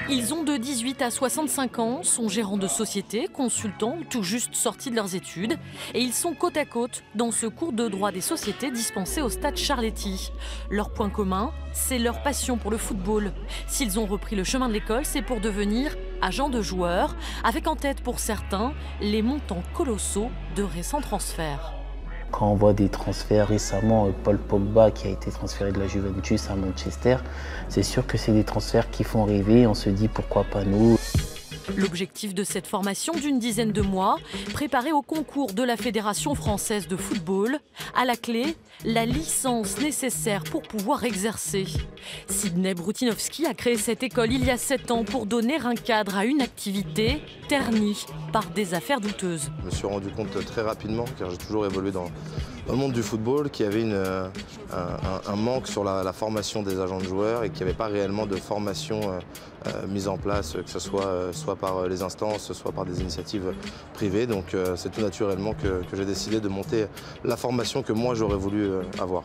Ils ont de 18 à 65 ans, sont gérants de sociétés, consultants ou tout juste sortis de leurs études. Et ils sont côte à côte dans ce cours de droit des sociétés dispensé au stade Charletti. Leur point commun, c'est leur passion pour le football. S'ils ont repris le chemin de l'école, c'est pour devenir agents de joueurs, avec en tête pour certains les montants colossaux de récents transferts. Quand on voit des transferts récemment, Paul Pogba qui a été transféré de la Juventus à Manchester, c'est sûr que c'est des transferts qui font rêver, on se dit pourquoi pas nous. L'objectif de cette formation d'une dizaine de mois, préparer au concours de la Fédération française de football, à la clé, la licence nécessaire pour pouvoir exercer. Sidney Brutinowski a créé cette école il y a 7 ans pour donner un cadre à une activité ternie par des affaires douteuses. Je me suis rendu compte très rapidement, car j'ai toujours évolué dans le monde du football, qu'il y avait un manque sur la formation des agents de joueurs et qu'il n'y avait pas réellement de formation mise en place, que ce soit par les instances, soit par des initiatives privées. Donc c'est tout naturellement que j'ai décidé de monter la formation que moi j'aurais voulu avoir.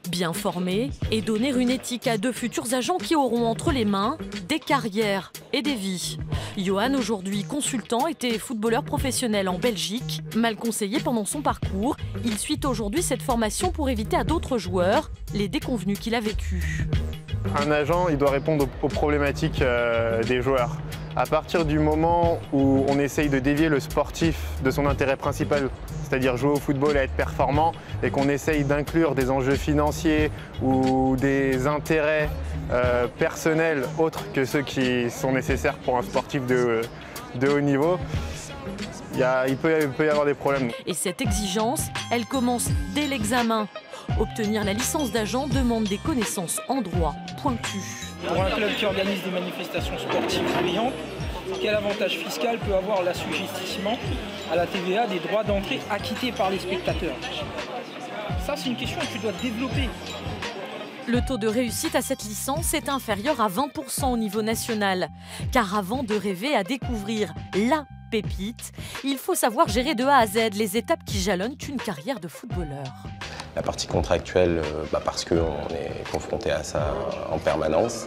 Bien former et donner une éthique à 2 futurs agents qui auront entre les mains des carrières et des vies. Johan, aujourd'hui consultant, était footballeur professionnel en Belgique. Mal conseillé pendant son parcours, il suit aujourd'hui cette formation pour éviter à d'autres joueurs les déconvenues qu'il a vécues. Un agent, il doit répondre aux problématiques des joueurs. À partir du moment où on essaye de dévier le sportif de son intérêt principal, c'est-à-dire jouer au football et être performant, et qu'on essaye d'inclure des enjeux financiers ou des intérêts personnels autres que ceux qui sont nécessaires pour un sportif de haut niveau, il peut y avoir des problèmes. Et cette exigence, elle commence dès l'examen. Obtenir la licence d'agent demande des connaissances en droit pointues. Pour un club qui organise des manifestations sportives payantes, quel avantage fiscal peut avoir l'assujettissement à la TVA des droits d'entrée acquittés par les spectateurs? Ça, c'est une question que tu dois développer. Le taux de réussite à cette licence est inférieur à 20% au niveau national. Car avant de rêver à découvrir la pépite, il faut savoir gérer de A à Z les étapes qui jalonnent une carrière de footballeur. La partie contractuelle, parce qu'on est confronté à ça en permanence.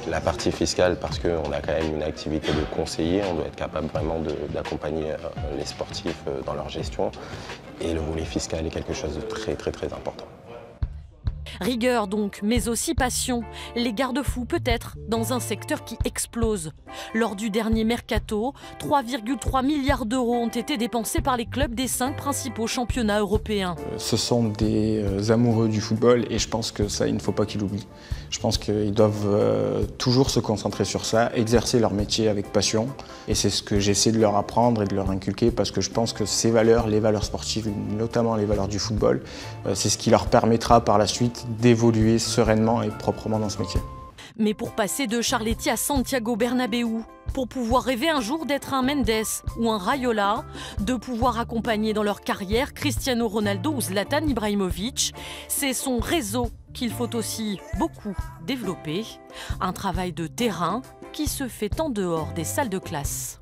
La partie fiscale, parce qu'on a quand même une activité de conseiller, on doit être capable vraiment d'accompagner les sportifs dans leur gestion. Et le volet fiscal est quelque chose de très très très important. Rigueur donc, mais aussi passion. Les garde-fous peut-être dans un secteur qui explose. Lors du dernier mercato, 3,3 milliards d'euros ont été dépensés par les clubs des 5 principaux championnats européens. Ce sont des amoureux du football et je pense que ça, il ne faut pas qu'ils l'oublient. Je pense qu'ils doivent toujours se concentrer sur ça, exercer leur métier avec passion. Et c'est ce que j'essaie de leur apprendre et de leur inculquer parce que je pense que ces valeurs, les valeurs sportives, notamment les valeurs du football, c'est ce qui leur permettra par la suite d'évoluer sereinement et proprement dans ce métier. Mais pour passer de Charletti à Santiago Bernabéu, pour pouvoir rêver un jour d'être un Mendes ou un Raiola, de pouvoir accompagner dans leur carrière Cristiano Ronaldo ou Zlatan Ibrahimovic, c'est son réseau qu'il faut aussi beaucoup développer. Un travail de terrain qui se fait en dehors des salles de classe.